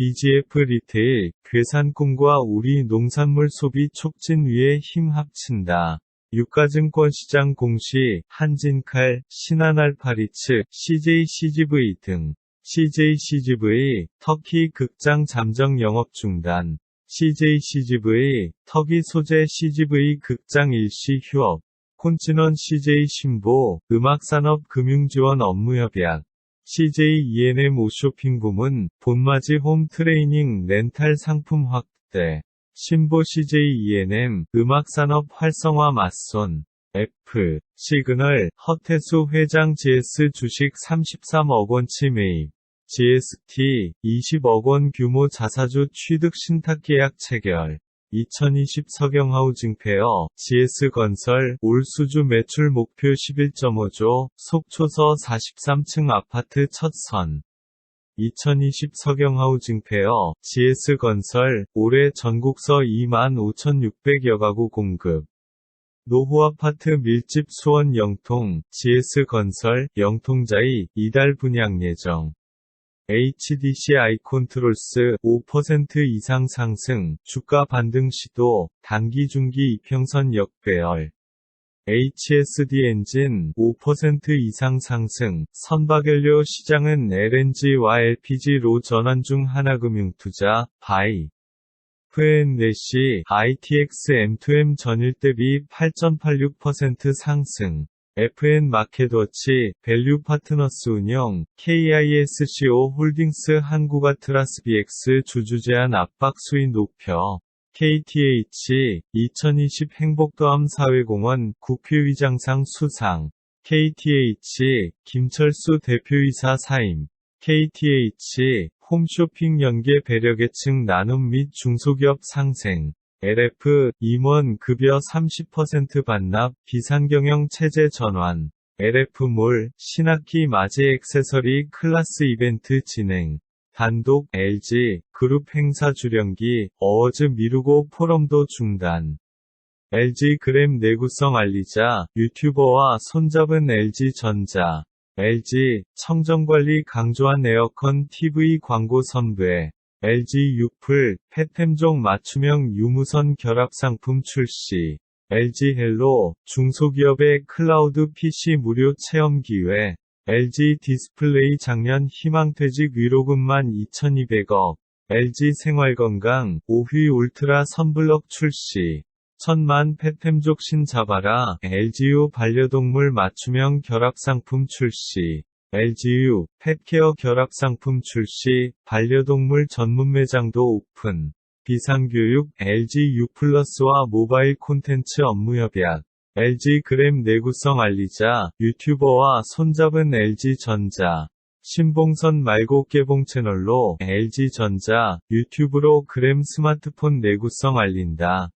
BGF 리테일, 괴산꿈과 우리 농산물 소비 촉진 위해 힘 합친다. 유가증권 시장 공시, 한진칼, 신한알파리츠, CJCGV 등. CJCGV, 터키 극장 잠정 영업 중단. CJCGV, 터키 소재 CGV 극장 일시 휴업. 콘치넌 CJ신보, 음악산업 금융지원 업무 협약. CJ E&M 오쇼핑 부문, 본맞이 홈 트레이닝 렌탈 상품 확대. 신보 CJ E&M, 음악산업 활성화 맞선. F, 시그널, 허태수 회장 GS 주식 33억 원치 매입. GST, 20억 원 규모 자사주 취득 신탁계약 체결. 2020 서경하우징페어, GS건설, 올 수주 매출 목표 11.5조, 속초서 43층 아파트 첫 선. 2020 서경하우징페어, GS건설, 올해 전국서 25,600여 가구 공급. 노후아파트 밀집 수원 영통, GS건설, 영통자이, 이달 분양 예정. HDC 아이콘트롤스 5% 이상 상승, 주가 반등 시도, 단기 중기 이평선 역배열. HSD 엔진 5% 이상 상승, 선박연료 시장은 LNG와 LPG로 전환 중 하나금융투자, 바이. F&C, ITX M2M 전일 대비 8.86% 상승. FN마켓워치, 밸류파트너스 운영, KISCO 홀딩스 한국아트라스 BX 주주 제한 압박 수위 높여. KTH, 2020 행복도암 사회공헌 국회의장상 수상. KTH, 김철수 대표이사 사임. KTH, 홈쇼핑 연계 배려계층 나눔 및 중소기업 상생. LF, 임원 급여 30% 반납, 비상경영 체제 전환. LF몰, 신학기 맞이 액세서리 클래스 이벤트 진행. 단독, LG, 그룹 행사 주령기, 어워즈 미루고 포럼도 중단. LG 그램 내구성 알리자, 유튜버와 손잡은 LG전자. LG, 청정관리 강조한 에어컨 TV 광고 선배. LG 유플, 펫템종 맞춤형 유무선 결합상품 출시. LG 헬로, 중소기업의 클라우드 PC 무료 체험 기회. LG 디스플레이 작년 희망퇴직 위로금만 2,200억. LG 생활건강, 오휘 울트라 선블럭 출시. 1,000만 펫템족 신잡아라, LGU 반려동물 맞춤형 결합상품 출시. LGU, 펫케어 결합상품 출시, 반려동물 전문 매장도 오픈. 비상교육, LG U+와 모바일 콘텐츠 업무 협약. LG 그램 내구성 알리자, 유튜버와 손잡은 LG전자. 신봉선 말고 개봉 채널로 LG전자, 유튜브로 그램 스마트폰 내구성 알린다.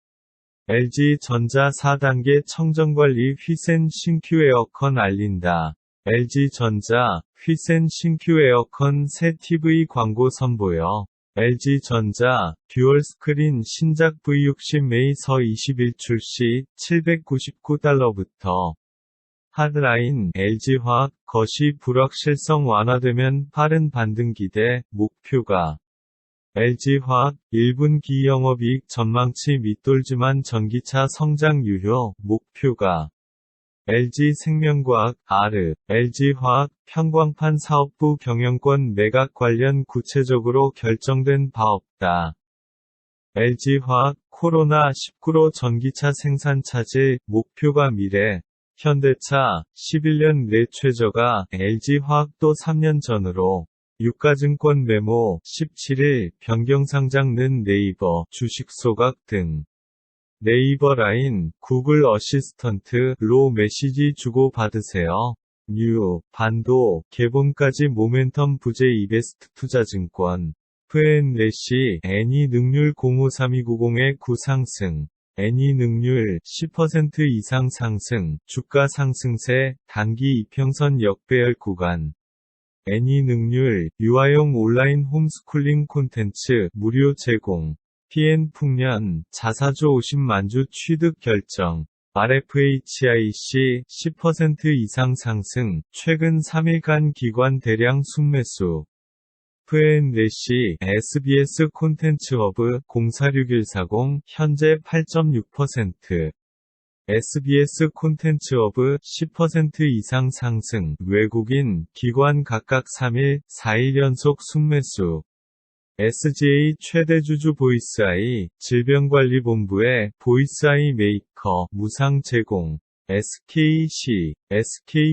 LG전자 4단계 청정관리 휘센 신규 에어컨 알린다. LG전자, 휘센 신규 에어컨 새 TV 광고 선보여. LG전자, 듀얼 스크린 신작 V60 메이 서 20일 출시, $799부터. 하드라인, LG화학, 거시 불확실성 완화되면 빠른 반등 기대, 목표가. LG화학, 1분기 영업이익 전망치 밑돌지만 전기차 성장 유효, 목표가. LG생명과학, 아르, LG화학, 평광판 사업부 경영권 매각 관련 구체적으로 결정된 바 없다. LG화학, 코로나19로 전기차 생산 차질, 목표가 미래. 현대차, 11년 내 최저가, LG화학도 3년 전으로. 유가증권 메모, 17일, 변경상장는 네이버, 주식 소각 등. 네이버 라인, 구글 어시스턴트,로 메시지 주고 받으세요. 뉴, 반도, 개봉까지 모멘텀 부재 이베스트 투자증권. F&C, 애니 능률 053290의 9 상승. 애니 능률 10% 이상 상승, 주가 상승세, 단기 이평선 역배열 구간. 애니 능률, 유아용 온라인 홈스쿨링 콘텐츠, 무료 제공. PN풍년, 자사주 50만주 취득 결정. RFHIC, 10% 이상 상승, 최근 3일간 기관 대량 순매수. F&N SBS 콘텐츠허브 046140 현재 8.6%. SBS 콘텐츠허브 10% 이상 상승. 외국인 기관 각각 3일, 4일 연속 순매수. SGA 최대주주 보이스아이 질병관리본부의 보이스아이 메이커 무상 제공. SK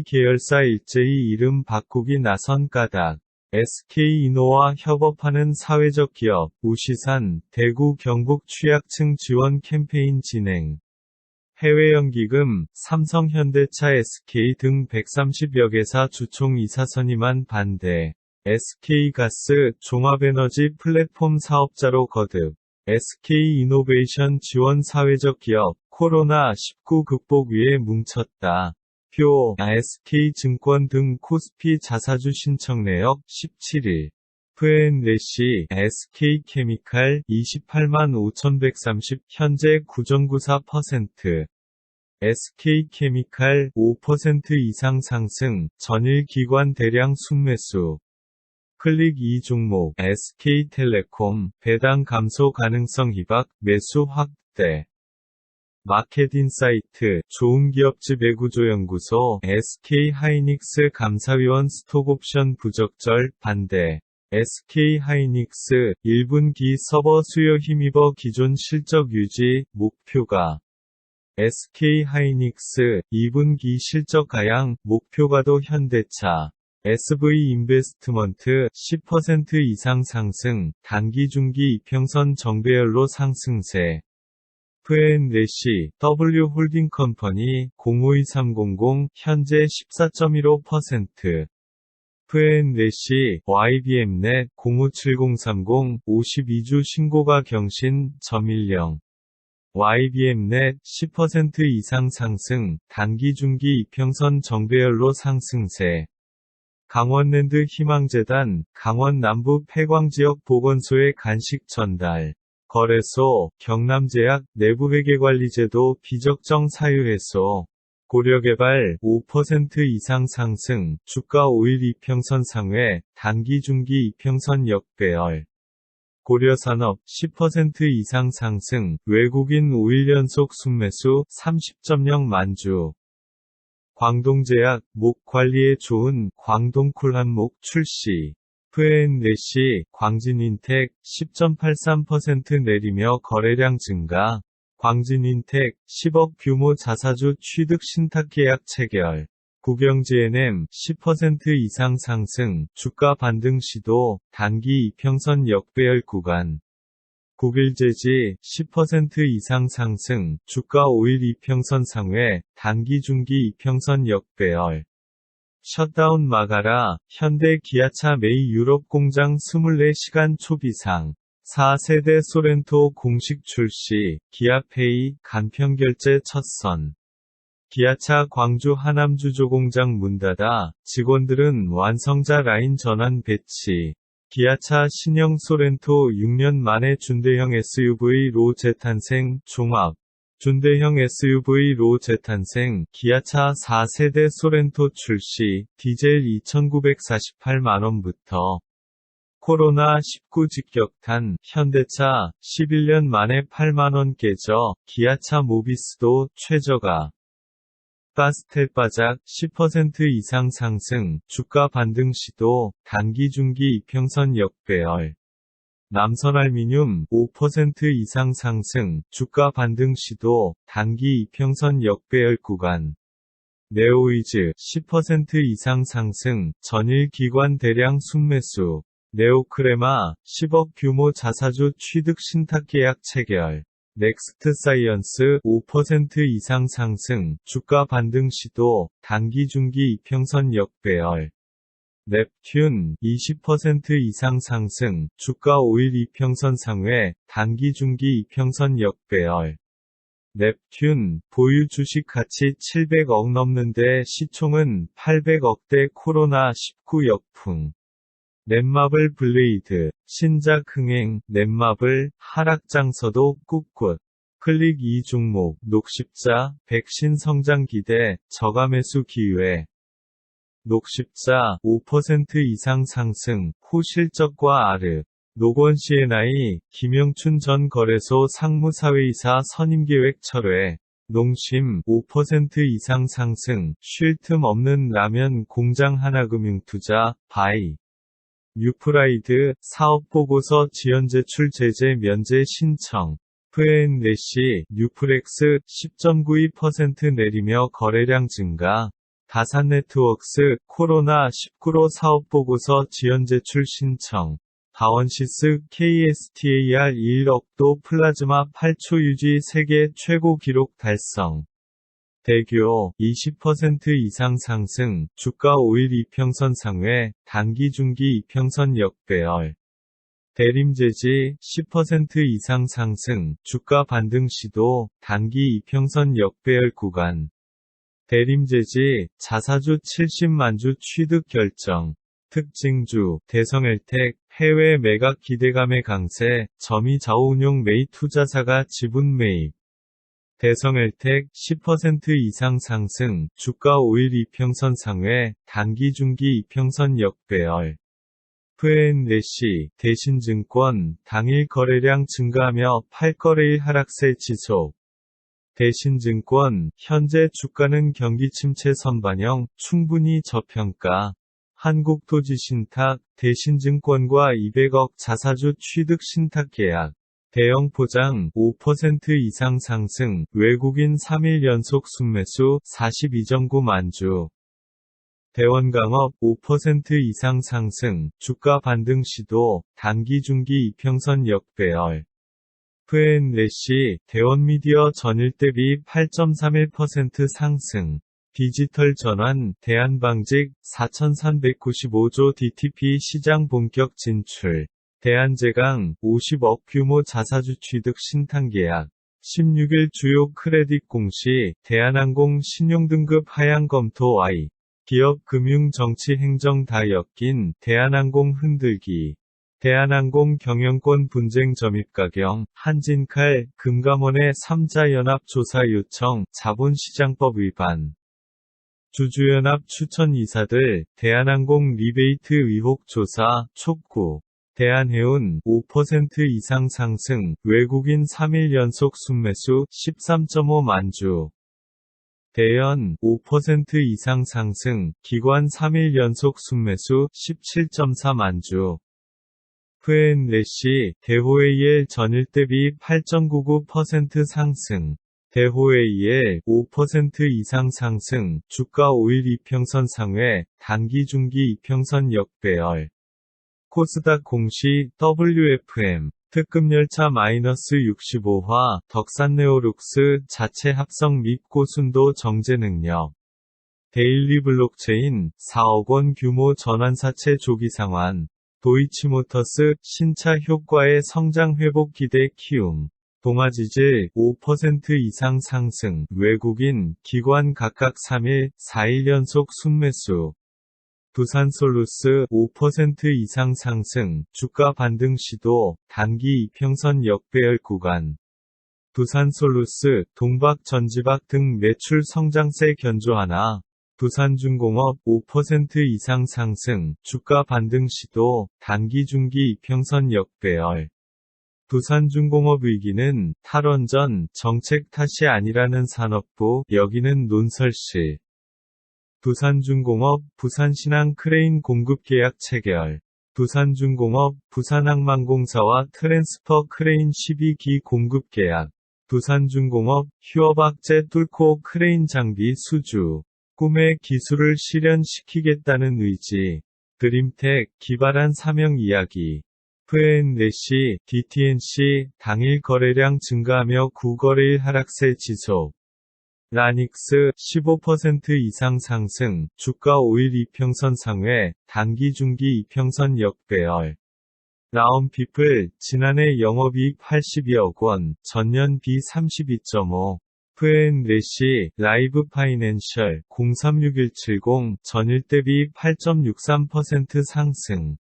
계열사 일제히 이름 바꾸기 나선 까닭. SK이노와 협업하는 사회적 기업 우시산 대구 경북 취약층 지원 캠페인 진행. 해외 연기금, 삼성 현대차 SK 등 130여 개사 주총 이사 선임안 반대. SK가스 종합에너지 플랫폼 사업자로 거듭. SK이노베이션 지원 사회적 기업 코로나19 극복 위에 뭉쳤다. 표 SK증권 등 코스피 자사주 신청 내역 17일. F&N SK케미칼 285,130 현재 9.94%. SK케미칼 5% 이상 상승, 전일 기관 대량 순매수. 클릭 2종목 SK텔레콤 배당 감소 가능성 희박 매수 확대. 마켓인사이트 좋은기업집 외구조연구소 SK하이닉스 감사위원 스톡옵션 부적절 반대. SK하이닉스 1분기 서버 수요 힘입어 기존 실적 유지 목표가. SK하이닉스 2분기 실적 하향 목표가도 현대차. SV인베스트먼트 10% 이상 상승, 단기 중기 이평선 정배열로 상승세. F&N W홀딩컴퍼니 052300 현재 14.15%. F&N YBM넷 057030 52주 신고가 경신 .10. YBM넷 10% 이상 상승, 단기 중기 이평선 정배열로 상승세. 강원랜드 희망재단, 강원 남부 폐광지역 보건소의 간식 전달. 거래소, 경남제약, 내부회계관리제도 비적정 사유해소. 고려개발 5% 이상 상승, 주가 5일 이평선 상회, 단기 중기 이평선 역배열. 고려산업 10% 이상 상승, 외국인 5일 연속 순매수 30.0 만주. 광동제약, 목 관리에 좋은 광동쿨한목 출시. F&N 광진인텍 10.83% 내리며 거래량 증가. 광진인텍 10억 규모 자사주 취득 신탁계약 체결. 국영GNM 10% 이상 상승, 주가 반등 시도, 단기 이평선 역배열 구간. 국일제지 10% 이상 상승, 주가 5일 이평선 상회, 단기 중기 이평선 역배열. 셧다운 막아라, 현대 기아차 메이 유럽 공장 24시간 초비상. 4세대 소렌토 공식 출시, 기아페이, 간편결제 첫선. 기아차 광주 하남주조공장 문 닫아, 직원들은 완성자 라인 전환 배치. 기아차 신형 소렌토 6년 만에 준대형 SUV로 재탄생, 종합. 준대형 SUV로 재탄생, 기아차 4세대 소렌토 출시, 디젤 2,948만원부터. 코로나19 직격탄, 현대차 11년 만에 8만원 깨져, 기아차 모비스도 최저가. 파스텔바작 10% 이상 상승, 주가 반등 시도, 단기 중기 이평선 역배열. 남선알미늄 5% 이상 상승, 주가 반등 시도, 단기 이평선 역배열 구간. 네오이즈 10% 이상 상승, 전일 기관 대량 순매수. 네오크레마 10억 규모 자사주 취득 신탁계약 체결. 넥스트 사이언스 5% 이상 상승, 주가 반등 시도, 단기 중기 이평선 역배열. 넵튠 20% 이상 상승, 주가 5일 이평선 상회, 단기 중기 이평선 역배열. 넵튠 보유 주식 가치 700억 넘는데 시총은 800억대 코로나19 역풍. 넷마블 블레이드, 신작 흥행, 넷마블, 하락장서도 꿋꿋. 클릭 2종목, 녹십자, 백신 성장 기대, 저가 매수 기회. 녹십자 5% 이상 상승, 후 실적과 아르, 녹원 C&I, 김영춘 전 거래소 상무사회이사 선임계획 철회, 농심 5% 이상 상승, 쉴 틈 없는 라면 공장 하나금융투자, 바이. 뉴프라이드, 사업보고서 지연제출 제재 면제 신청. F&N래시, 뉴프렉스 10.92% 내리며 거래량 증가. 다산네트워크스, 코로나19로 사업보고서 지연제출 신청. 다원시스, KSTAR 1억도 플라즈마 8초 유지 세계 최고 기록 달성. 대교 20% 이상 상승, 주가 5일 이평선 상회, 단기 중기 이평선 역배열. 대림제지 10% 이상 상승, 주가 반등 시도, 단기 이평선 역배열 구간. 대림제지, 자사주 70만주 취득 결정. 특징주, 대성엘텍, 해외 매각 기대감의 강세, 점이 좌우운용 매입 투자사가 지분 매입. 대성엘텍 10% 이상 상승, 주가 5일 이평선 상회, 단기 중기 이평선 역배열. F&N래시, 대신증권, 당일 거래량 증가하며 8거래일 하락세 지속. 대신증권, 현재 주가는 경기 침체 선반영, 충분히 저평가. 한국토지신탁, 대신증권과 200억 자사주 취득 신탁 계약. 대형 포장 5% 이상 상승, 외국인 3일 연속 순매수 42.9만 주. 대원강업 5% 이상 상승, 주가 반등 시도, 단기 중기 이평선 역배열. F&N래시, 대원미디어 전일 대비 8.31% 상승. 디지털 전환, 대한방직, 4,395조 DTP 시장 본격 진출. 대한제강, 50억 규모 자사주 취득 신탁계약. 16일 주요 크레딧 공시, 대한항공 신용등급 하향 검토 Y. 기업 금융 정치 행정 다 엮인, 대한항공 흔들기. 대한항공 경영권 분쟁 점입가경, 한진칼, 금감원의 3자 연합 조사 요청, 자본시장법 위반. 주주연합 추천 이사들, 대한항공 리베이트 의혹 조사, 촉구. 대한해운, 5% 이상 상승, 외국인 3일 연속 순매수, 13.5만 주. 대연, 5% 이상 상승, 기관 3일 연속 순매수, 17.4만 주. F&N래시, 대호AL 전일 대비 8.99% 상승. 대호AL 5% 이상 상승, 주가 5일 이평선 상회, 단기 중기 이평선 역배열. 코스닥 공시, WFM, 특급열차 -65화, 덕산네오룩스, 자체 합성 및 고순도 정제 능력. 데일리 블록체인, 4억 원 규모 전환사채 조기 상환. 도이치모터스, 신차 효과의 성장 회복 기대 키움. 동아지질 5% 이상 상승, 외국인, 기관 각각 3일, 4일 연속 순매수. 두산솔루스 5% 이상 상승, 주가 반등 시도, 단기 이평선 역배열 구간. 두산솔루스, 동박전지박 등 매출 성장세 견조하나. 두산중공업 5% 이상 상승, 주가 반등 시도, 단기 중기 이평선 역배열. 두산중공업 위기는 탈원전 정책 탓이 아니라는 산업부, 여기는 논설실. 두산중공업, 부산신항 크레인 공급 계약 체결. 두산중공업, 부산항만공사와 트랜스퍼 크레인 12기 공급 계약. 두산중공업, 휴업악재 뚫고 크레인 장비 수주. 꿈의 기술을 실현시키겠다는 의지. 드림텍, 기발한 사명 이야기. F&N래시, DTNC, 당일 거래량 증가하며 9거래일 하락세 지속. 라닉스, 15% 이상 상승, 주가 5일 이평선 상회, 단기 중기 이평선 역배열. 라온피플, 지난해 영업이익 82억 원, 전년 비 32.5. F&N래시, 라이브 파이낸셜, 036170, 전일 대비 8.63% 상승.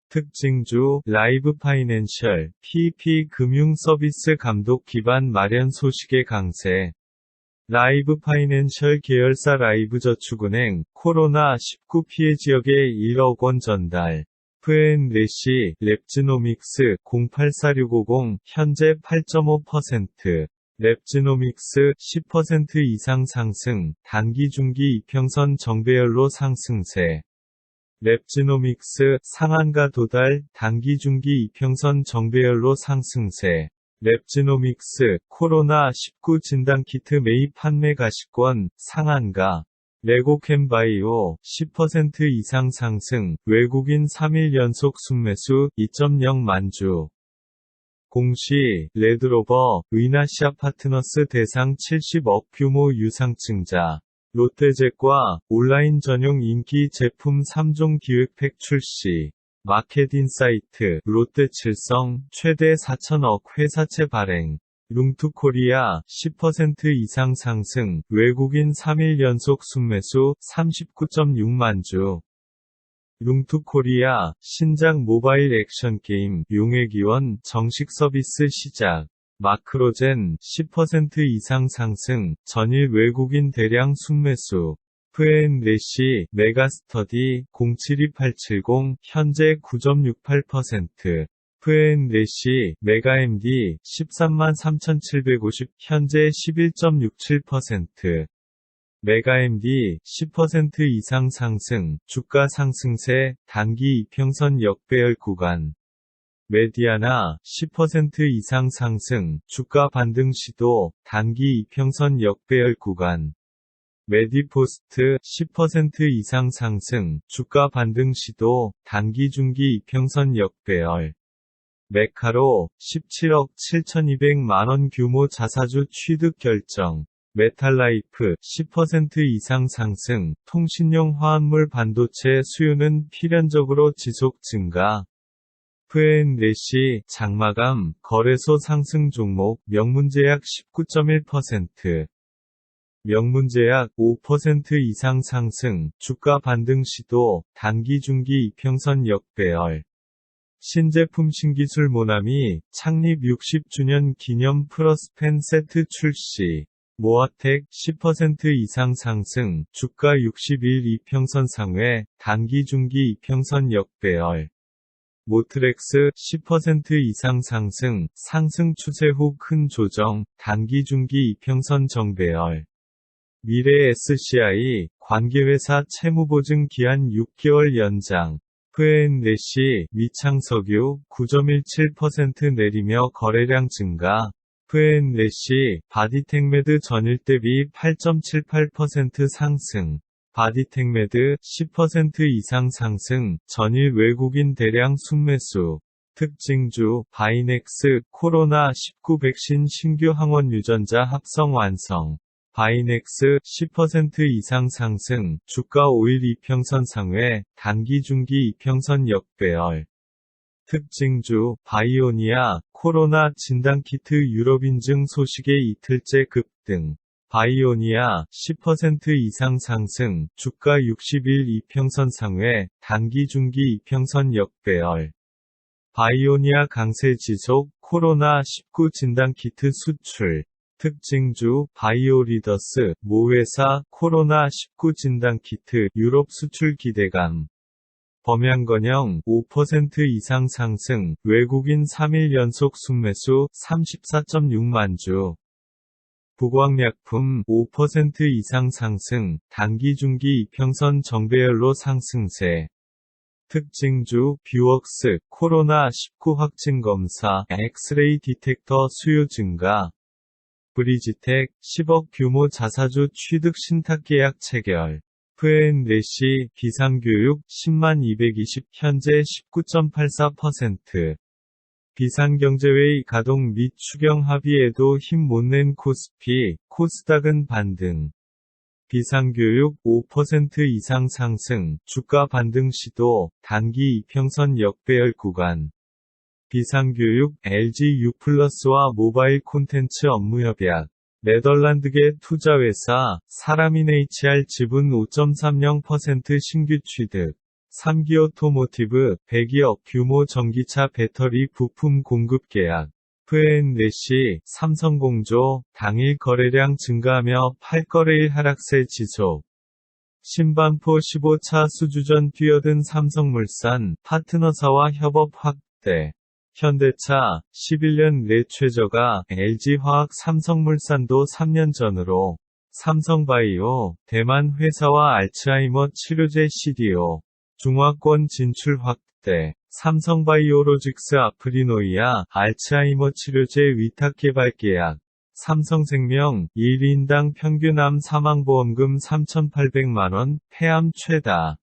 특징주, 라이브 파이낸셜, PEP 금융 서비스 감독 기반 마련 소식의 강세. 라이브 파이낸셜 계열사 라이브저축은행 코로나19 피해 지역에 1억 원 전달. F&G 랩지노믹스 084650 현재 8.5%. 랩지노믹스 10% 이상 상승, 단기 중기 이평선 정배열로 상승세. 랩지노믹스 상한가 도달, 단기 중기 이평선 정배열로 상승세. 랩지노믹스 코로나19 진단키트 매입 판매 가시권 상한가. 레고캠바이오 10% 이상 상승, 외국인 3일 연속 순매수 2.0만 주. 공시, 레드로버, 위나시아 파트너스 대상 70억 규모 유상증자. 롯데제과, 온라인 전용 인기 제품 3종 기획팩 출시. 마켓인사이트, 롯데칠성, 최대 4천억 회사채 발행. 룽투코리아, 10% 이상 상승, 외국인 3일 연속 순매수 39.6만 주. 룽투코리아, 신작 모바일 액션 게임, 용액이원 정식 서비스 시작. 마크로젠, 10% 이상 상승, 전일 외국인 대량 순매수. F&G, 메가스터디, 072870, 현재 9.68%. F&G, 메가MD, 133,750, 현재 11.67%. 메가MD, 10% 이상 상승, 주가 상승세, 단기 이평선 역배열 구간. 메디아나, 10% 이상 상승, 주가 반등 시도, 단기 이평선 역배열 구간. 메디포스트, 10% 이상 상승, 주가 반등 시도, 단기 중기 이평선 역배열. 메카로, 17억 7,200만원 규모 자사주 취득 결정. 메탈라이프, 10% 이상 상승, 통신용 화합물 반도체 수요는 필연적으로 지속 증가. F&G, 장마감, 거래소 상승 종목, 명문제약 19.1%. 명문제약 5% 이상 상승, 주가 반등 시도, 단기 중기 이평선 역배열. 신제품 신기술 모나미, 창립 60주년 기념 플러스펜 세트 출시. 모아텍, 10% 이상 상승, 주가 60일 이평선 상회, 단기 중기 이평선 역배열. 모트렉스, 10% 이상 상승, 상승 추세 후 큰 조정, 단기 중기 이평선 정배열. 미래 SCI, 관계회사 채무보증 기한 6개월 연장. F&G, 미창석유, 9.17% 내리며 거래량 증가. F&G, 바디텍메드 전일 대비 8.78% 상승. 바디텍메드, 10% 이상 상승, 전일 외국인 대량 순매수. 특징주, 바이넥스, 코로나19 백신 신규 항원 유전자 합성 완성. 바이넥스, 10% 이상 상승, 주가 5일 이평선 상회, 단기 중기 이평선 역배열. 특징주, 바이오니아, 코로나 진단키트 유럽 인증 소식에 이틀째 급등. 바이오니아, 10% 이상 상승, 주가 60일 이평선 상회, 단기 중기 이평선 역배열. 바이오니아 강세 지속, 코로나19 진단키트 수출. 특징주, 바이오리더스, 모회사, 코로나19 진단키트, 유럽 수출 기대감. 범양건영, 5% 이상 상승, 외국인 3일 연속 순매수, 34.6만 주. 부광약품, 5% 이상 상승, 단기 중기 이평선 정배열로 상승세. 특징주, 뷰웍스, 코로나19 확진 검사, 엑스레이 디텍터 수요 증가. 브리지텍, 10억 규모 자사주 취득 신탁 계약 체결. F&G, 비상교육, 10220, 현재 19.84%. 비상경제회의 가동 및 추경 합의에도 힘 못 낸 코스피, 코스닥은 반등. 비상교육, 5% 이상 상승, 주가 반등 시도, 단기 이평선 역배열 구간. 비상교육, LG U+와 모바일 콘텐츠 업무 협약. 네덜란드계 투자회사, 사라민 HR 지분 5.30% 신규 취득. 3기 오토모티브, 102억 규모 전기차 배터리 부품 공급 계약. F&N시 삼성공조 당일 거래량 증가하며 8거래일 하락세 지속. 신반포 15차 수주전 뛰어든 삼성물산 파트너사와 협업 확대. 현대차 11년 내 최저가 LG화학 삼성물산도 3년 전으로 삼성바이오 대만 회사와 알츠하이머 치료제 CDO 중화권 진출 확대. 삼성바이오로직스 아프리노이아 알츠하이머 치료제 위탁 개발 계약. 삼성생명 1인당 평균 암 사망보험금 3,800만원 폐암 최다.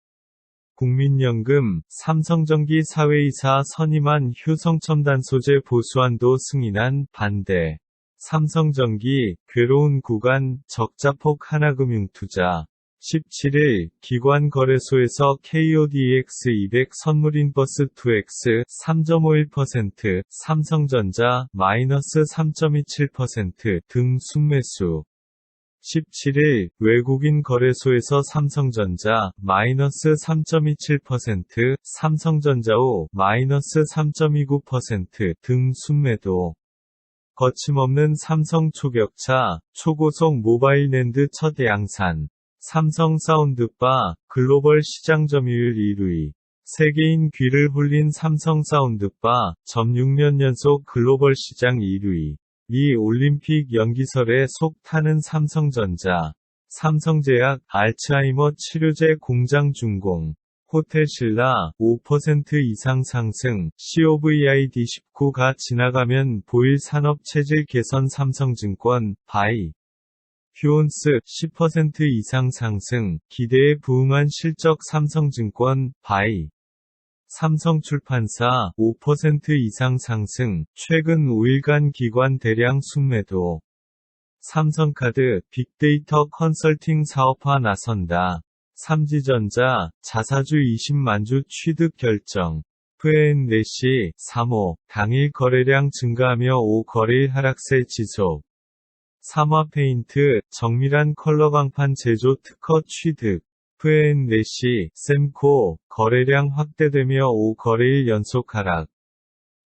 국민연금 삼성전기 사회이사 선임한 효성첨단 소재 보수한도 승인안 반대. 삼성전기 괴로운 구간 적자폭 하나금융투자. 17일 기관거래소에서 KODX 200 선물인버스 2X 3.51%, 삼성전자 마이너스 3.27% 등 순매수. 17일 외국인 거래소에서 삼성전자 마이너스 3.27%, 삼성전자오 마이너스 3.29% 등 순매도. 거침없는 삼성 초격차, 초고속 모바일 낸드 첫 양산. 삼성 사운드바, 글로벌 시장 점유율 1위. 세계인 귀를 홀린 삼성 사운드바, 점 6년 연속 글로벌 시장 1위. 미 올림픽 연기설에 속 타는 삼성전자. 삼성제약, 알츠하이머 치료제 공장 준공. 호텔신라, 5% 이상 상승, COVID-19가 지나가면 보일 산업체질 개선 삼성증권, 바이. 휴온스 10% 이상 상승, 기대에 부응한 실적 삼성증권, 바이. 삼성출판사 5% 이상 상승, 최근 5일간 기관 대량 순매도. 삼성카드 빅데이터 컨설팅 사업화 나선다. 삼지전자 자사주 20만주 취득 결정. F&N시 3호 당일 거래량 증가하며 5거래일 하락세 지속. 삼화페인트 정밀한 컬러 강판 제조 특허 취득. F&N시 셈코 거래량 확대되며 5거래일 연속 하락.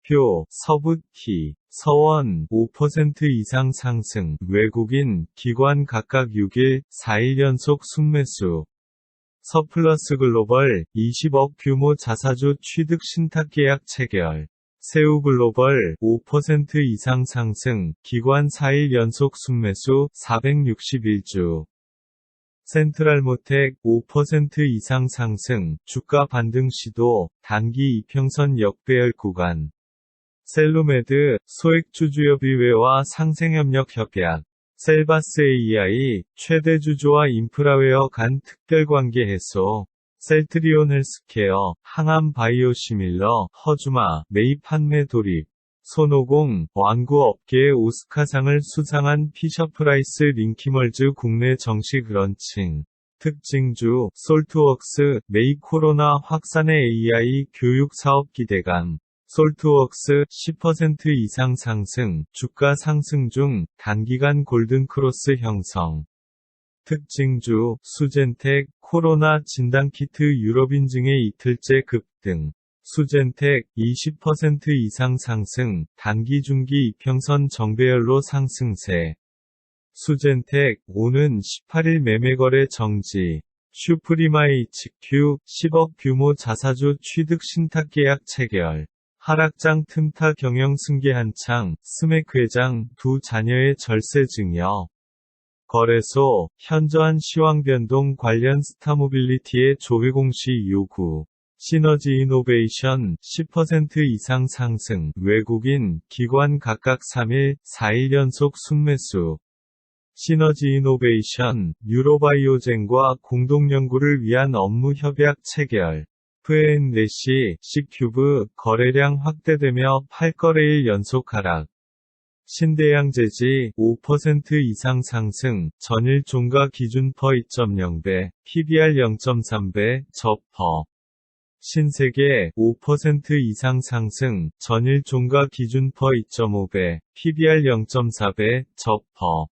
표 서부티 서원 5% 이상 상승. 외국인 기관 각각 6일 4일 연속 순매수. 서플러스 글로벌 20억 규모 자사주 취득 신탁계약 체결. 세우글로벌 5% 이상 상승, 기관 4일 연속 순매수 461주. 센트럴모텍 5% 이상 상승, 주가 반등 시도, 단기 이평선 역배열 구간. 셀로메드, 소액주주협의회와 상생협력 협약. 셀바스 AI, 최대 주주와 인프라웨어 간 특별관계 해소. 셀트리온 헬스케어, 항암 바이오시밀러, 허주마, 매입 판매 돌입. 손오공, 완구 업계의 오스카상을 수상한 피셔프라이스 링키멀즈 국내 정식 런칭. 특징주, 솔트웍스, 매입 코로나 확산의 AI 교육 사업 기대감. 솔트웍스 10% 이상 상승, 주가 상승 중, 단기간 골든크로스 형성. 특징주, 수젠텍, 코로나 진단키트 유럽인증의 이틀째 급등. 수젠텍 20% 이상 상승, 단기 중기 이평선 정배열로 상승세. 수젠텍 오는 18일 매매거래 정지. 슈프리마 HQ 10억 규모 자사주 취득 신탁계약 체결. 하락장 틈타 경영 승계 한창, 스맥 회장 두 자녀의 절세 증여. 거래소, 현저한 시황 변동 관련 스타모빌리티의 조회 공시 요구. 시너지 이노베이션 10% 이상 상승, 외국인, 기관 각각 3일, 4일 연속 순매수. 시너지 이노베이션, 유로바이오젠과 공동연구를 위한 업무 협약 체결. F&N시, C큐브, 거래량 확대되며 8거래일 연속 하락. 신대양제지, 5% 이상 상승, 전일 종가 기준 퍼 2.0배, PBR 0.3배, 저퍼. 신세계, 5% 이상 상승, 전일 종가 기준 퍼 2.5배, PBR 0.4배, 저퍼.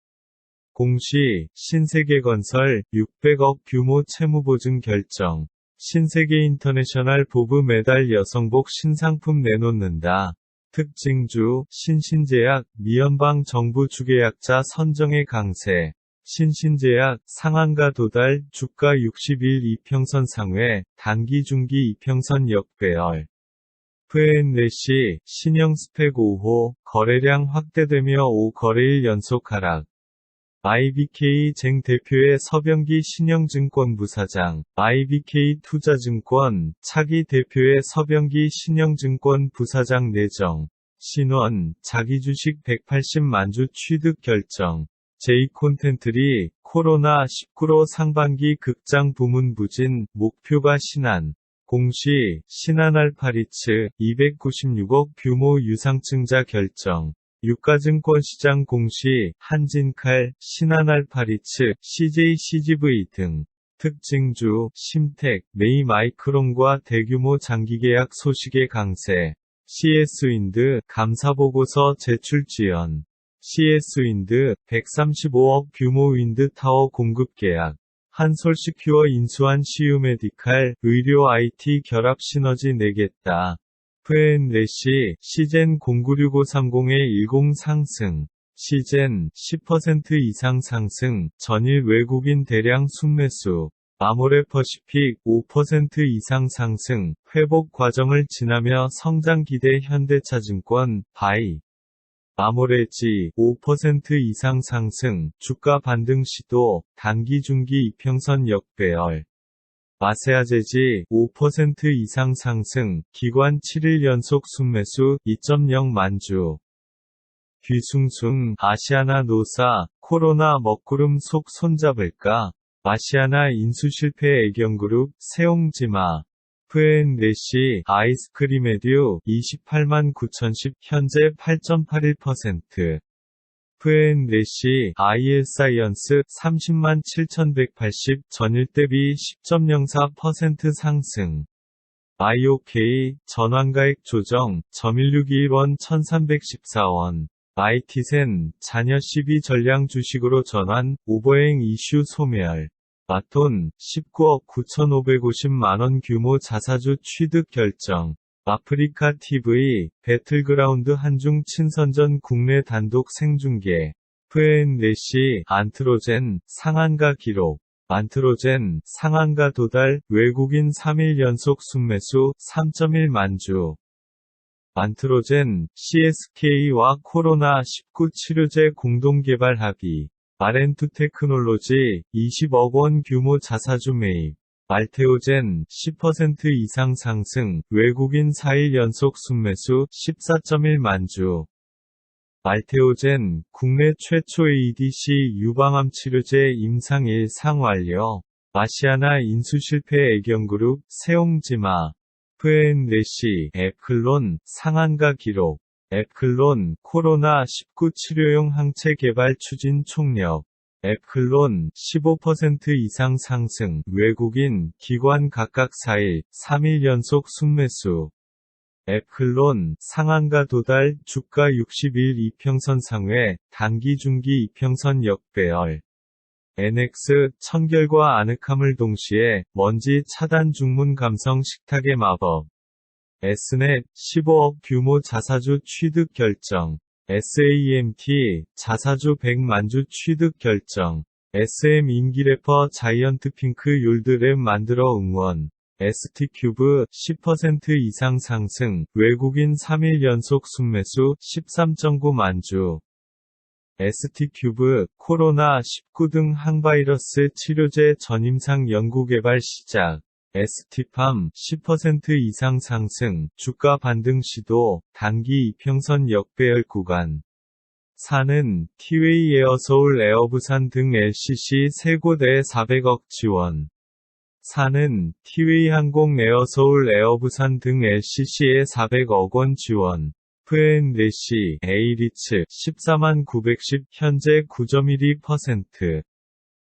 공시, 신세계건설, 600억 규모 채무보증 결정. 신세계인터내셔널 보브 메달 여성복 신상품 내놓는다. 특징주, 신신제약, 미연방 정부 주계약자 선정의 강세. 신신제약, 상한가 도달, 주가 60일 이평선 상회, 단기 중기 이평선 역배열. F&C, 신형 스펙 5호, 거래량 확대되며 5거래일 연속 하락. IBK 쟁 대표의 서병기 신영증권 부사장, IBK 투자증권, 차기 대표의 서병기 신영증권 부사장 내정, 신원, 자기주식 180만주 취득 결정. J콘텐트리, 코로나19로 상반기 극장 부문 부진, 목표가 신한. 공시, 신한알파리츠, 296억 규모 유상증자 결정. 유가증권시장 공시, 한진칼, 신한알파리츠, CJCGV 등. 특징주, 심텍, 메이마이크론과 대규모 장기계약 소식의 강세. CS윈드, 감사보고서 제출 지연. CS윈드, 135억 규모 윈드타워 공급 계약. 한솔시큐어 인수한 시우메디칼, 의료 IT 결합 시너지 내겠다. F&C, 시젠 096530-10 상승. 시젠, 10% 이상 상승, 전일 외국인 대량 순매수. 아모레퍼시픽, 5% 이상 상승, 회복 과정을 지나며 성장 기대 현대차증권, 바이. 아모레지, 5% 이상 상승, 주가 반등 시도, 단기 중기 이평선 역배열. 아세아제지, 5% 이상 상승, 기관 7일 연속 순매수, 2.0 만주. 귀숭숭, 아시아나 노사, 코로나 먹구름 속 손잡을까? 아시아나 인수실패 애경그룹, 세옹지마. F&C, 아이스크림에듀, 28만 9,010, 현재 8.81%. F&C, IL사이언스, 30만 7,180, 전일 대비 10.04% 상승. IOK, 전환가액 조정, 1.1621원 1,314원. IT센, 자녀 12 전량 주식으로 전환, 오버행 이슈 소멸. 마톤, 19억 9,550만원 규모 자사주 취득 결정. 아프리카 TV, 배틀그라운드 한중 친선전 국내 단독 생중계. F&C, 안트로젠, 상한가 기록. 안트로젠, 상한가 도달, 외국인 3일 연속 순매수, 3.1 만주. 안트로젠, CSK와 코로나19 치료제 공동개발 합의. 아렌투테크놀로지, 20억 원 규모 자사주 매입. 알테오젠, 10% 이상 상승, 외국인 4일 연속 순매수, 14.1 만주. 알테오젠, 국내 최초 ADC 유방암 치료제 임상 1상 완료. 아시아나 인수실패 애경그룹, 세옹지마. F&C, 앱클론, 상한가 기록. 앱클론, 코로나19 치료용 항체 개발 추진 총력. 앱클론, 15% 이상 상승, 외국인, 기관 각각 4일, 3일 연속 순매수. 앱클론, 상한가 도달, 주가 60일 이평선 상회, 단기 중기 이평선 역배열. NX, 청결과 아늑함을 동시에, 먼지 차단 중문 감성 식탁의 마법. S넷, 15억 규모 자사주 취득 결정. SAMT, 자사주 100만주 취득 결정. SM 인기래퍼 자이언트핑크 율드랩 만들어 응원. ST큐브, 10% 이상 상승, 외국인 3일 연속 순매수, 13.9 만주. ST큐브, 코로나19 등 항바이러스 치료제 전임상 연구개발 시작. ST팜, 10% 이상 상승, 주가 반등 시도, 단기 이평선 역배열 구간. 사는, 티웨이 에어서울 에어부산 등 LCC 세 곳에 400억 지원. 사는, 티웨이 항공 에어서울 에어부산 등 LCC에 400억 원 지원. F&C, A리츠, 14만 910, 현재 9.12%.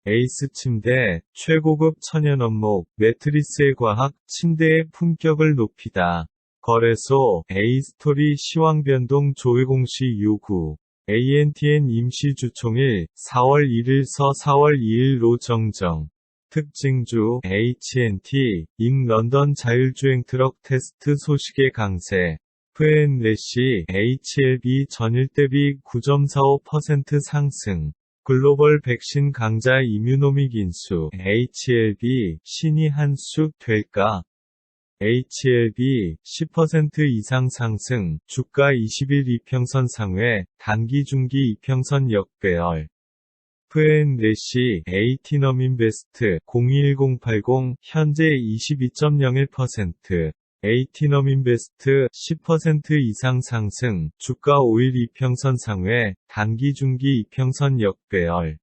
에이스 침대, 최고급 천연 원목, 매트리스의 과학, 침대의 품격을 높이다. 거래소, A스토리 시황변동 조회공시 요구. ANTN 임시주총일, 4월 1일서 4월 2일로 정정. 특징주, HNT, 인 런던 자율주행 트럭 테스트 소식의 강세. F&N HLB 전일 대비 9.45% 상승. 글로벌 백신 강자 이뮤노믹 인수 HLB 신이 한 수 될까? HLB 10% 이상 상승, 주가 20일 이평선 상회, 단기 중기 이평선 역배열. F&N 에이티넘인베스트 021080 현재 22.01%. 에이티넘인베스트 10% 이상 상승, 주가 5일 이평선 상회, 단기 중기 이평선 역배열.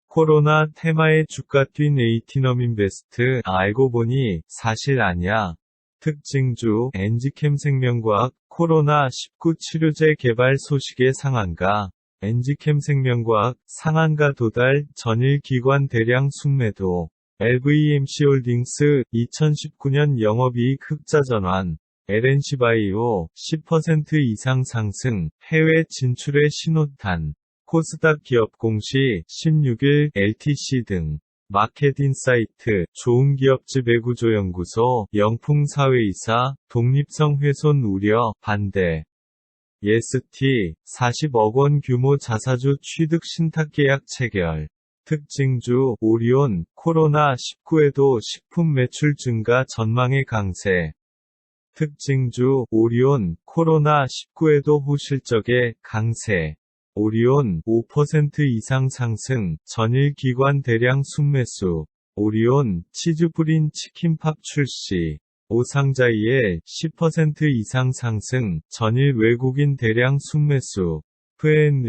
코로나 테마에 주가 뛴 에이티넘인베스트 알고 보니 사실 아냐. 특징주 엔지캠 생명과학 코로나19 치료제 개발 소식의 상한가. 엔지캠 생명과학 상한가 도달 전일 기관 대량 순매도. LVMC홀딩스 2019년 영업이익 흑자 전환. LNC바이오 10% 이상 상승, 해외 진출의 신호탄. 코스닥 기업 공시 16일 LTC 등. 마켓인사이트, 좋은기업집 외구조연구소, 영풍사회이사, 독립성 훼손 우려, 반대. 예스티, 40억 원 규모 자사주 취득 신탁계약 체결. 특징주, 오리온, 코로나19에도 식품 매출 증가 전망의 강세. 특징주, 오리온, 코로나19에도 호실적의 강세. 오리온, 5% 이상 상승, 전일 기관 대량 순매수. 오리온, 치즈 뿌린 치킨팝 출시. 오상자이의 10% 이상 상승, 전일 외국인 대량 순매수. F&N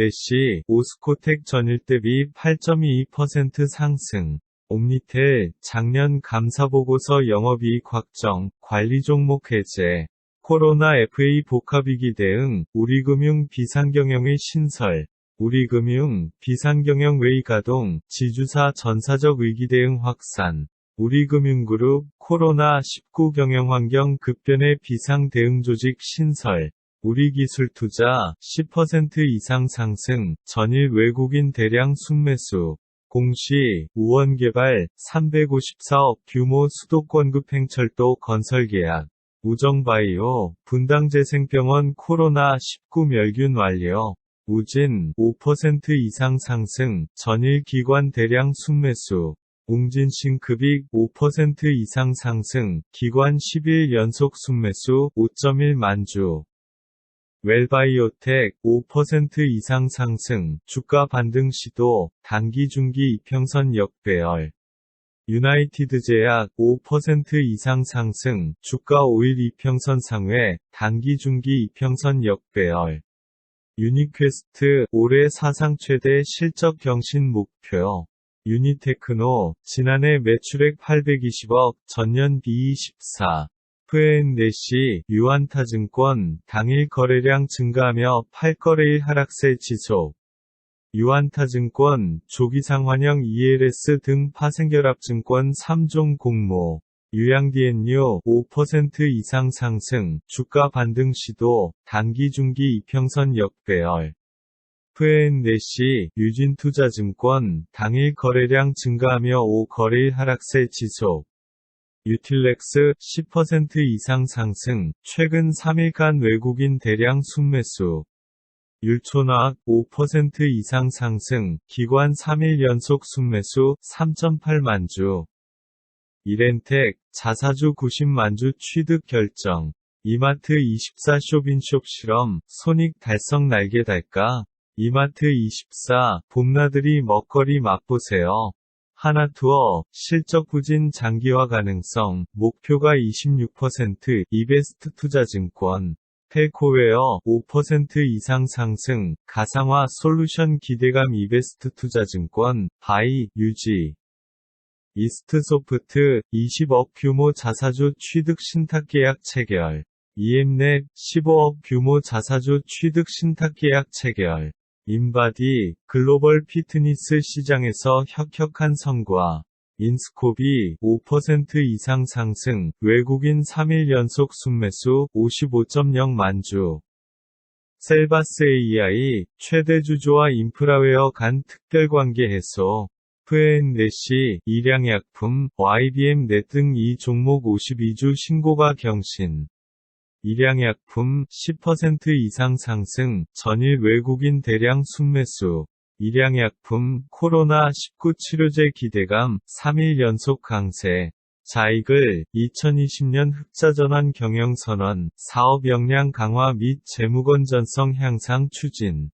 오스코텍 전일 대비 8.22% 상승. 옴니텔, 작년 감사보고서 영업이익 확정, 관리 종목 해제. 코로나 FA 복합위기 대응, 우리금융 비상경영의 신설. 우리금융, 비상경영 웨이 가동, 지주사 전사적 위기 대응 확산. 우리금융그룹, 코로나19 경영환경 급변의 비상 대응 조직 신설. 우리기술투자, 10% 이상 상승, 전일 외국인 대량 순매수. 공시, 우원개발, 354억 규모 수도권급 행철도 건설 계약. 우정바이오, 분당재생병원 코로나19 멸균 완료. 우진, 5% 이상 상승, 전일 기관 대량 순매수. 웅진싱크빅, 5% 이상 상승, 기관 10일 연속 순매수, 5.1만 주. 웰바이오텍, 5% 이상 상승, 주가 반등 시도, 단기 중기 이평선 역배열. 유나이티드제약, 5% 이상 상승, 주가 5일 이평선 상회, 단기 중기 이평선 역배열. 유니퀘스트, 올해 사상 최대 실적 경신 목표. 유니테크노, 지난해 매출액 820억, 전년 B24. F&N 유안타증권, 당일 거래량 증가하며 8거래일 하락세 지속. 유안타증권, 조기상환형 ELS 등 파생결합증권 3종 공모. 유양DNU, 5% 이상 상승, 주가 반등 시도, 단기 중기 이평선 역배열. F&N 유진투자증권, 당일 거래량 증가하며 5거래일 하락세 지속. 유틸렉스, 10% 이상 상승, 최근 3일간 외국인 대량 순매수. 율촌화학, 5% 이상 상승, 기관 3일 연속 순매수, 3.8만 주. 이렌텍, 자사주 90만 주 취득 결정. 이마트24 쇼빈숍 실험, 손익 달성 날개 달까? 이마트24, 봄나들이 먹거리 맛보세요. 하나투어, 실적 부진 장기화 가능성, 목표가 26%, 이베스트 투자증권. 텔코웨어, 5% 이상 상승, 가상화 솔루션 기대감 이베스트 투자증권, 바이, 유지. 이스트소프트, 20억 규모 자사주 취득 신탁계약 체결. EM넷, 15억 규모 자사주 취득 신탁계약 체결. 인바디, 글로벌 피트니스 시장에서 혁혁한 성과. 인스코비, 5% 이상 상승, 외국인 3일 연속 순매수, 55.0만 주. 셀바스 AI, 최대 주주와 인프라웨어 간 특별관계 해소. F&N 일양약품, YBM 넷 등 이 종목 52주 신고가 경신. 일양약품 10% 이상 상승, 전일 외국인 대량 순매수. 일양약품 코로나19 치료제 기대감 3일 연속 강세. 자익을 2020년 흑자전환 경영선언, 사업 역량 강화 및 재무건전성 향상 추진.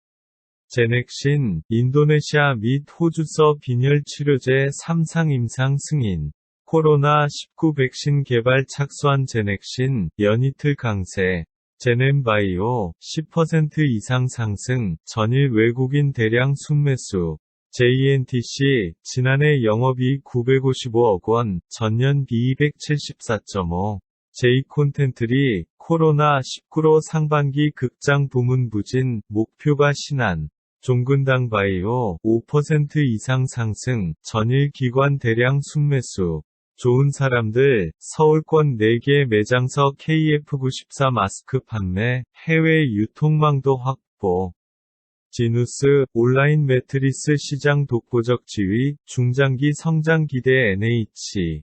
제넥신, 인도네시아 및 호주서 빈혈 치료제 3상 임상 승인. 코로나19 백신 개발 착수한 제넥신, 연이틀 강세. 제넨바이오, 10% 이상 상승, 전일 외국인 대량 순매수. JNTC, 지난해 영업이익 955억 원, 전년 비이익 174.5. J콘텐트리, 코로나19로 상반기 극장 부문 부진, 목표가 신한. 종근당바이오, 5% 이상 상승, 전일 기관 대량 순매수. 좋은 사람들, 서울권 4개 매장서 KF94 마스크 판매, 해외 유통망도 확보. 지누스, 온라인 매트리스 시장 독보적 지위, 중장기 성장 기대 NH.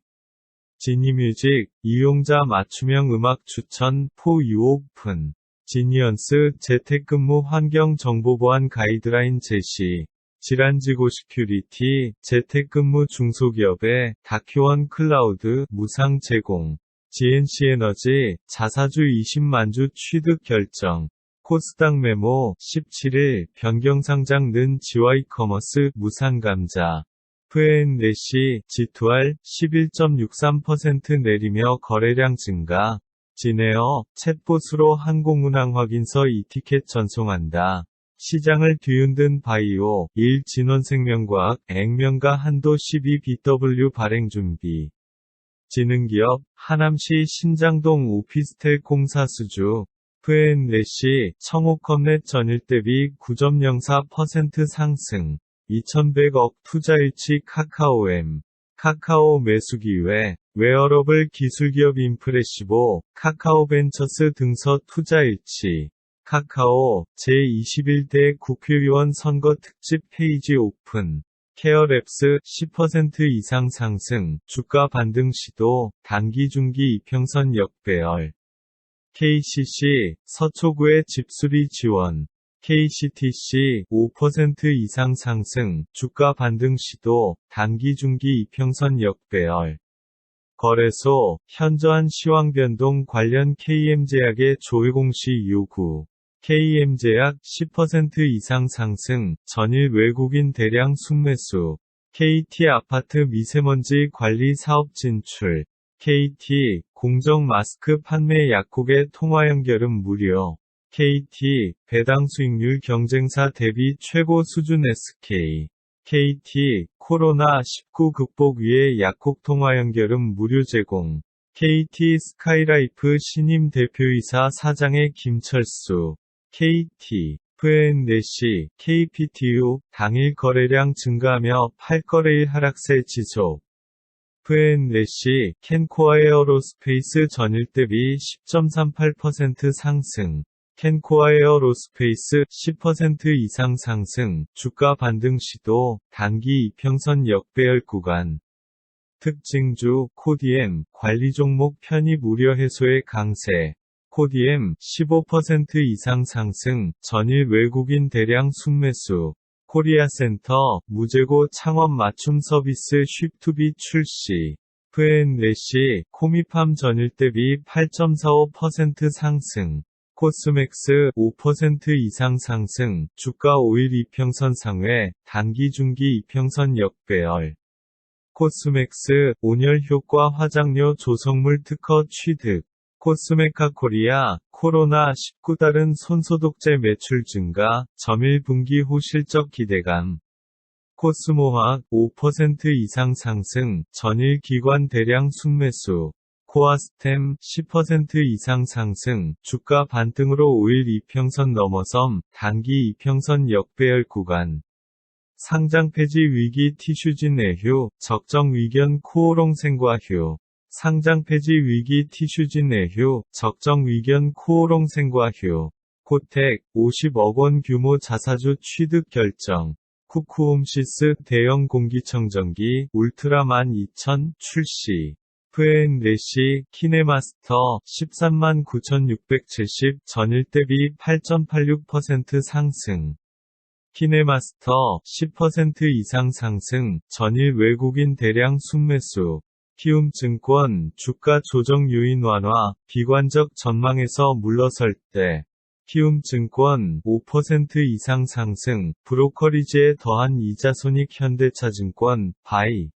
지니뮤직, 이용자 맞춤형 음악 추천, 포 유오픈. 지니언스, 재택근무 환경 정보 보안 가이드라인 제시. 질환지고 시큐리티, 재택근무 중소기업의 다큐원 클라우드, 무상 제공. GNC에너지, 자사주 20만주 취득 결정. 코스닥 메모, 17일, 변경상장 는 지와이커머스, 무상감자. FN래시, G2R, 11.63% 내리며 거래량 증가. 진에어, 챗봇으로 항공운항 확인서 이티켓 전송한다. 시장을 뒤흔든 바이오, 1 진원생명과학, 액면가 한도 12BW 발행 준비. 지능기업, 하남시 신장동 오피스텔 공사 수주. FN래시, 청호컴넷 전일 대비 9.04% 상승. 2100억 투자일치 카카오엠. 카카오 매수기회. 웨어러블 기술기업 인프레시보, 카카오벤처스 등서 투자일치. 카카오, 제21대 국회의원 선거 특집 페이지 오픈. 케어랩스, 10% 이상 상승, 주가 반등 시도, 단기 중기 이평선 역배열. KCC, 서초구의 집수리 지원. KCTC, 5% 이상 상승, 주가 반등 시도, 단기 중기 이평선 역배열. 거래소, 현저한 시황 변동 관련 KM제약의 조회공시 요구. KM제약 10% 이상 상승, 전일 외국인 대량 순매수. KT아파트 미세먼지 관리 사업 진출. KT, 공정 마스크 판매 약국의 통화 연결은 무료. KT, 배당 수익률 경쟁사 대비 최고 수준 SK. KT, 코로나19 극복 위해 약국 통화 연결은 무료 제공. KT 스카이라이프 신임 대표이사 사장의 김철수. KT, FN래시, KPTU, 당일 거래량 증가하며 8거래일 하락세 지속. FN래시, 캔코아 에어로스페이스 전일 대비 10.38% 상승. 캔코아 에어로스페이스 10% 이상 상승, 주가 반등 시도, 단기 이평선 역배열 구간. 특징주, 코디엠, 관리 종목 편입 우려 해소의 강세. 코디엠, 15% 이상 상승, 전일 외국인 대량 순매수. 코리아센터, 무재고 창업 맞춤 서비스 쉽투비 출시. FN래시, 코미팜 전일 대비 8.45% 상승. 코스맥스, 5% 이상 상승, 주가 5일 이평선 상회, 단기 중기 이평선 역배열. 코스맥스, 온열 효과 화장료 조성물 특허 취득. 코스메카 코리아, 코로나19 다른 손소독제 매출 증가, 점일 분기 후 실적 기대감. 코스모화학, 5% 이상 상승, 전일 기관 대량 순매수. 코아스템, 10% 이상 상승, 주가 반등으로 5일 이평선 넘어섬, 단기 이평선 역배열 구간. 상장 폐지 위기 티슈진 애휴, 적정 위견 코오롱생과휴. 상장 폐지 위기 티슈진 애휴, 적정 위견 코오롱생과휴. 코텍, 50억 원 규모 자사주 취득 결정. 쿠쿠홈시스 대형 공기청정기 울트라 12000 출시. F&N래시 키네마스터 139,670 전일 대비 8.86% 상승. 키네마스터 10% 이상 상승, 전일 외국인 대량 순매수. 키움증권 주가 조정 요인 완화, 비관적 전망에서 물러설 때. 키움증권 5% 이상 상승, 브로커리지에 더한 이자 손익 현대차증권, 바이.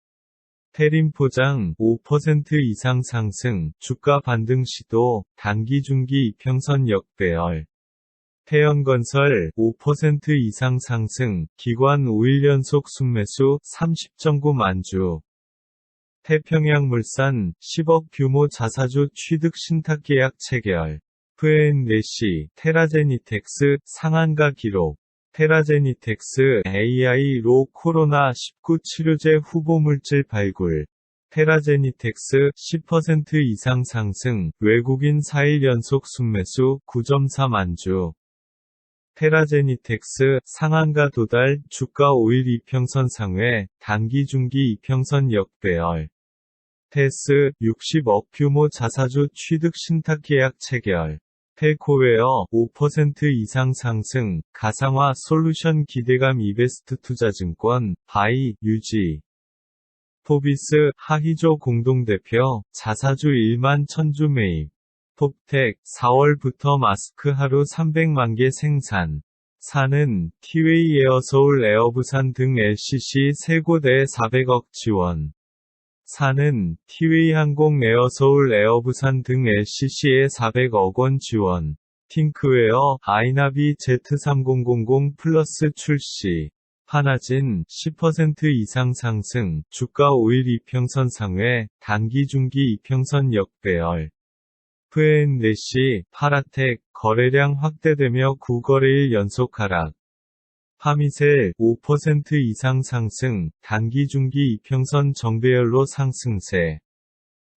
태림포장 5% 이상 상승, 주가 반등 시도, 단기 중기 이평선 역배열. 태연건설 5% 이상 상승, 기관 5일 연속 순매수 30.9만 주. 태평양물산 10억 규모 자사주 취득 신탁계약 체결. F&N래시 테라제니텍스 상한가 기록. 테라제니텍스 AI로 코로나19 치료제 후보물질 발굴. 테라제니텍스 10% 이상 상승, 외국인 4일 연속 순매수 9.4만 주. 테라제니텍스 상한가 도달, 주가 5일 이평선 상회, 단기 중기 이평선 역배열. 테스 60억 규모 자사주 취득 신탁계약 체결. 텔코웨어 5% 이상 상승, 가상화 솔루션 기대감 이베스트투자증권, 바이, 유지. 포비스, 하희조 공동대표, 자사주 1만 1000주 매입. 톱텍, 4월부터 마스크 하루 300만 개 생산. 사는, 티웨이 에어서울 에어부산 등 LCC 세 곳에 400억 지원. 사는, 티웨이 항공 에어서울 에어부산 등 LCC에 400억 원 지원. 팅크웨어, 아이나비 Z3000 플러스 출시. 하나진, 10% 이상 상승, 주가 5일 이평선 상회, 단기 중기 이평선 역배열. F&N래시, 파라텍, 거래량 확대되며 9거래일 연속 하락. 파미셀 5% 이상 상승, 단기 중기 이평선 정배열로 상승세.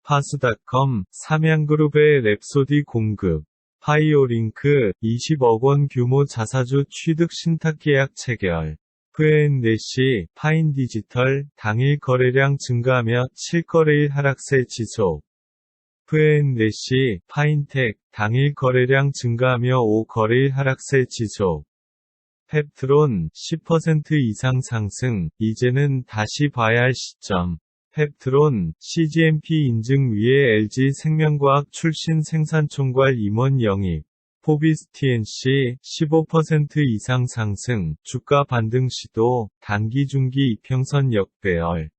파수닷컴, 삼양그룹의 랩소디 공급. 파이오링크, 20억 원 규모 자사주 취득 신탁계약 체결. F&N래시, 파인디지털, 당일 거래량 증가하며 7거래일 하락세 지속. F&N래시, 파인텍, 당일 거래량 증가하며 5거래일 하락세 지속. 펩트론 10% 이상 상승, 이제는 다시 봐야 할 시점. 펩트론, CGMP 인증 위에 LG생명과학 출신 생산총괄 임원 영입. 포비스 TNC 15% 이상 상승, 주가 반등 시도, 단기 중기 이평선 역배열.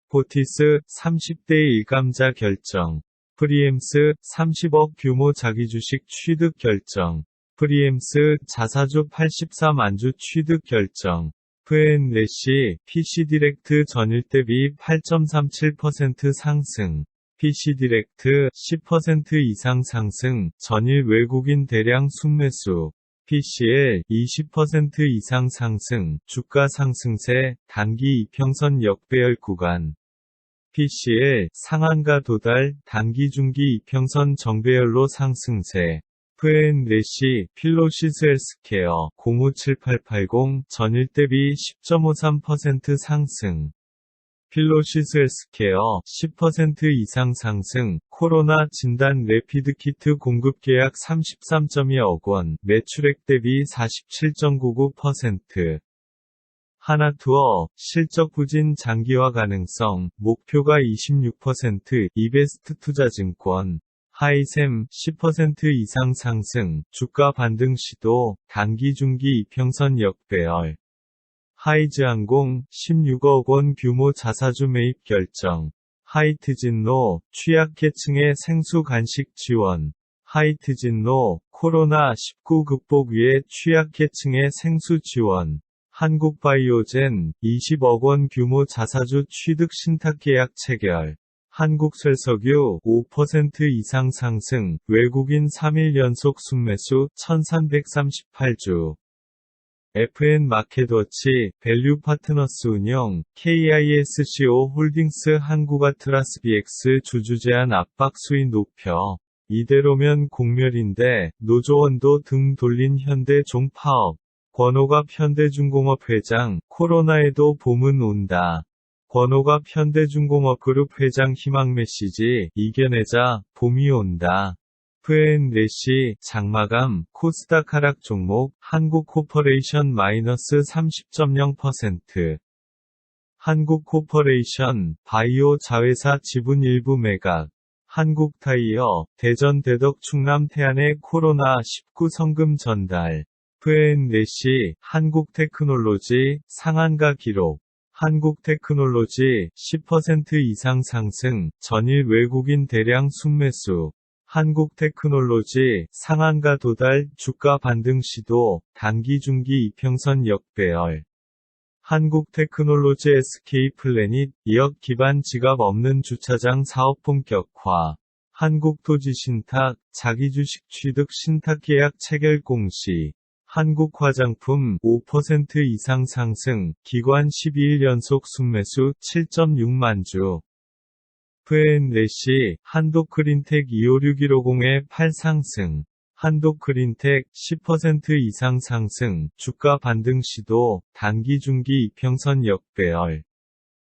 포티스 30대 1감자 결정. 프리엠스 30억 규모 자기주식 취득 결정. 프리엠스 자사주 84만 주 취득 결정. F&N래시 PC디렉트 전일 대비 8.37% 상승. PC디렉트 10% 이상 상승, 전일 외국인 대량 순매수. PCL 20% 이상 상승, 주가 상승세, 단기 이평선 역배열 구간. PCL 상한가 도달, 단기 중기 이평선 정배열로 상승세. F&N래시 필로시스 헬스케어 057880 전일 대비 10.53% 상승. 필로시스 헬스케어 10% 이상 상승, 코로나 진단 레피드키트 공급 계약 33.2억 원, 매출액 대비 47.99%. 하나투어, 실적 부진 장기화 가능성, 목표가 26%, 이베스트투자증권. 하이셈 10% 이상 상승, 주가 반등 시도, 단기 중기 이평선 역배열. 하이즈항공 16억 원 규모 자사주 매입 결정. 하이트진로 취약계층의 생수 간식 지원. 하이트진로 코로나19 극복 위해 취약계층의 생수 지원. 한국바이오젠 20억 원 규모 자사주 취득 신탁계약 체결. 한국설석유 5% 이상 상승, 외국인 3일 연속 순매수 1338주. FN마켓워치, 밸류파트너스 운영, KISCO 홀딩스 한국아트라스 BX 주주 제한 압박 수위 높여. 이대로면 공멸인데, 노조원도 등 돌린 현대 종파업. 권오갑 현대중공업 회장, 코로나에도 봄은 온다. 권오갑 현대중공업그룹 회장 희망 메시지, 이겨내자, 봄이 온다. V&N래시, 장마감, 코스닥 하락 종목, 한국코퍼레이션 마이너스 30.0%. 한국코퍼레이션, 바이오 자회사 지분 일부 매각. 한국타이어, 대전 대덕 충남 태안의 코로나19 성금 전달. V&N래시, 한국테크놀로지, 상한가 기록. 한국테크놀로지, 10% 이상 상승, 전일 외국인 대량 순매수. 한국테크놀로지, 상한가 도달, 주가 반등 시도, 단기 중기 이평선 역배열. 한국테크놀로지 SK플래닛, 2억 기반 지갑 없는 주차장 사업 본격화. 한국토지신탁, 자기주식 취득 신탁 계약 체결 공시. 한국화장품, 5% 이상 상승, 기관 12일 연속 순매수 7.6만 주. V&N래시, 한독크린텍 256150의 8 상승. 한독크린텍, 10% 이상 상승, 주가 반등 시도, 단기 중기 이평선 역배열.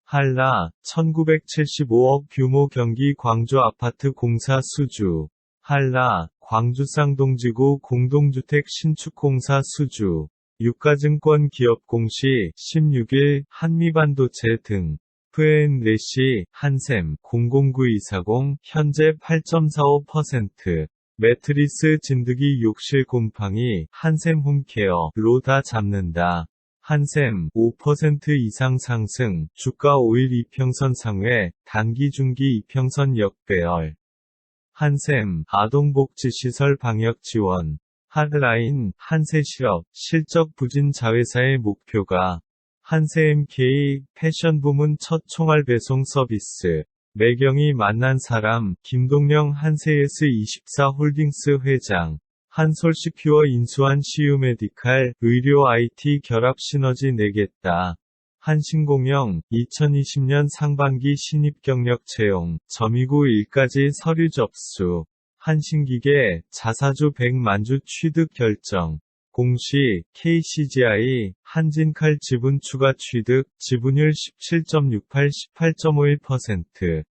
한라, 1975억 규모 경기 광주 아파트 공사 수주. 한라, 광주 쌍동지구 공동주택 신축공사 수주. 유가증권 기업 공시, 16일, 한미반도체 등. V&N래시, 한샘, 009240, 현재 8.45%. 매트리스 진드기 욕실 곰팡이, 한샘 홈케어로 다 잡는다. 한샘, 5% 이상 상승, 주가 5일 이평선 상회, 단기 중기 이평선 역배열. 한샘, 아동복지시설 방역 지원. 하드라인, 한세실업, 실적 부진 자회사의 목표가. 한세MK, 패션 부문 첫 총알 배송 서비스. 매경이 만난 사람, 김동영 한세S24 홀딩스 회장. 한솔시큐어 인수한 CU메디칼, 의료 IT 결합 시너지 내겠다. 한신공영, 2020년 상반기 신입 경력 채용, 점이구 1까지 서류 접수. 한신기계, 자사주 100만주 취득 결정. 공시, KCGI, 한진칼 지분 추가 취득, 지분율 17.68, 18.51%.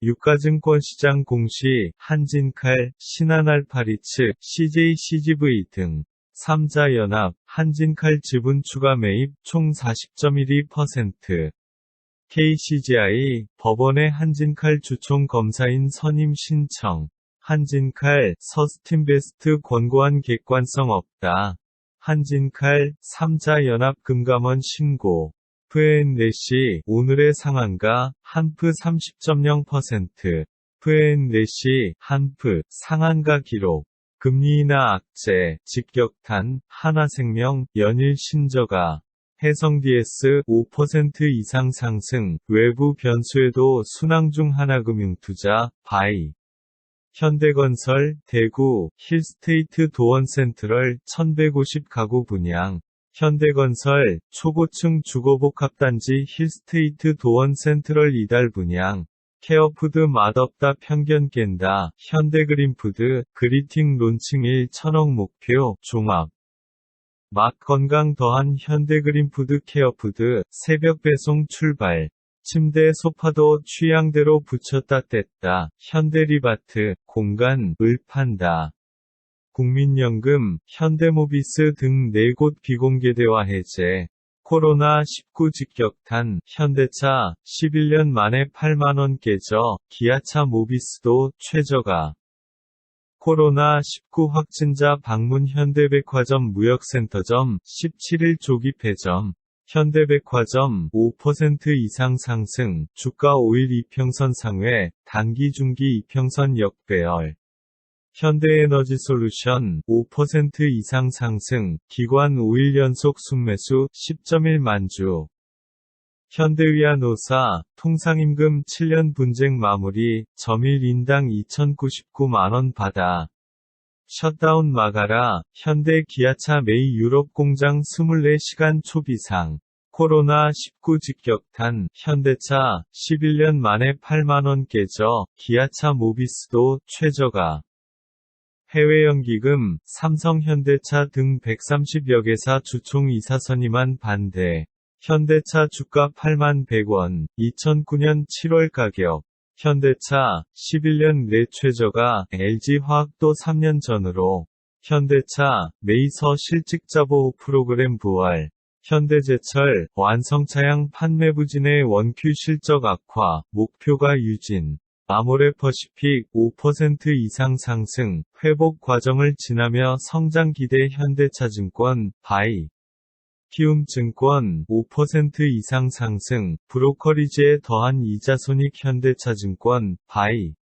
유가증권 시장 공시, 한진칼, 신한알파리츠, CJCGV 등. 3자연합, 한진칼 지분 추가 매입, 총 40.12%. KCGI, 법원의 한진칼 주총 검사인 선임 신청. 한진칼, 서스틴베스트 권고안 객관성 없다. 한진칼, 3자연합 금감원 신고. V&N래시, 오늘의 상한가, 한프 30.0%. V&N래시, 한프, 상한가 기록. 금리 인하 악재, 직격탄, 하나생명, 연일 신저가. 해성DS, 5% 이상 상승, 외부 변수에도 순항 중 하나금융투자, 바이. 현대건설, 대구, 힐스테이트 도원센트럴, 1150 가구 분양. 현대건설, 초고층 주거복합단지 힐스테이트 도원센트럴 이달 분양. 케어푸드 맛없다 편견 깬다. 현대그린푸드, 그리팅 론칭 1천억 목표, 종합. 맛 건강 더한 현대그린푸드 케어푸드, 새벽 배송 출발. 침대 소파도 취향대로 붙였다 뗐다. 현대리바트, 공간, 을 판다. 국민연금, 현대모비스 등 4곳 비공개대화 해제. 코로나19 직격탄, 현대차, 11년 만에 8만원 깨져, 기아차 모비스도 최저가. 코로나19 확진자 방문 현대백화점 무역센터점, 17일 조기 폐점. 현대백화점, 5% 이상 상승, 주가 5일 이평선 상회, 단기 중기 이평선 역배열. 현대에너지솔루션, 5% 이상 상승, 기관 5일 연속 순매수, 10.1만 주. 현대위아노사, 통상임금 7년 분쟁 마무리, 점일 인당 2,099만원 받아. 셧다운 막아라, 현대 기아차 메이 유럽 공장 24시간 초비상. 코로나19 직격탄, 현대차, 11년 만에 8만원 깨져, 기아차 모비스도 최저가. 해외연기금, 삼성 현대차 등 130여 개사 주총 이사 선임한 반대. 현대차 주가 81,100원, 2009년 7월 가격. 현대차, 11년 내 최저가 LG화학도 3년 전으로. 현대차, 메이서 실직자보호 프로그램 부활. 현대제철, 완성차량 판매 부진의 원큐 실적 악화, 목표가 유진. 아모레퍼시픽 5% 이상 상승, 회복 과정을 지나며 성장 기대 현대차증권, 바이. 키움증권 5% 이상 상승, 브로커리지에 더한 이자손익 현대차증권, 바이.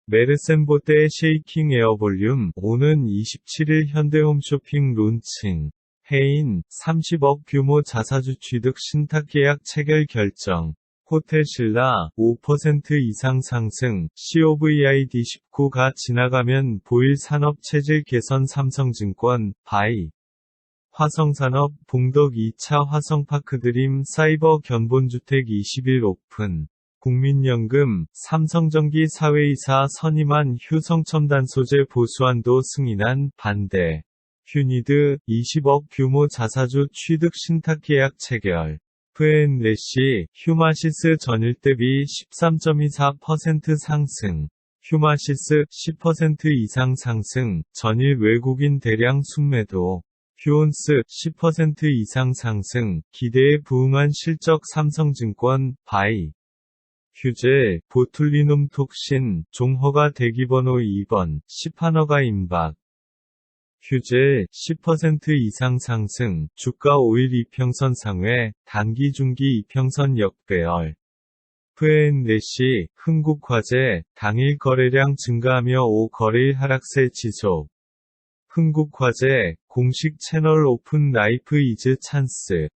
메르센보떼 쉐이킹 에어볼륨, 오는 27일 현대홈쇼핑 론칭. 해인, 30억 규모 자사주 취득 신탁계약 체결 결정. 호텔신라, 5% 이상 상승, COVID-19가 지나가면 보일 산업체질 개선 삼성증권, 바이. 화성산업, 봉덕 2차 화성파크 드림 사이버 견본주택 20일 오픈. 국민연금, 삼성전기 사회이사 선임한 휴성첨단 소재 보수한도 승인한 반대. 휴니드, 20억 규모 자사주 취득 신탁계약 체결. F&G, 휴마시스 전일 대비 13.24% 상승. 휴마시스, 10% 이상 상승, 전일 외국인 대량 순매도. 휴온스, 10% 이상 상승, 기대에 부응한 실적 삼성증권, 바이. 휴제, 보툴리눔 톡신, 종허가 대기번호 2번, 시판허가 임박. 휴제, 10% 이상 상승, 주가 5일 이평선 상회, 단기 중기 이평선 역배열. F&G, 흥국화재, 당일 거래량 증가하며 5거래일 하락세 지속. 흥국화재, 공식 채널 오픈 라이프 이즈 찬스.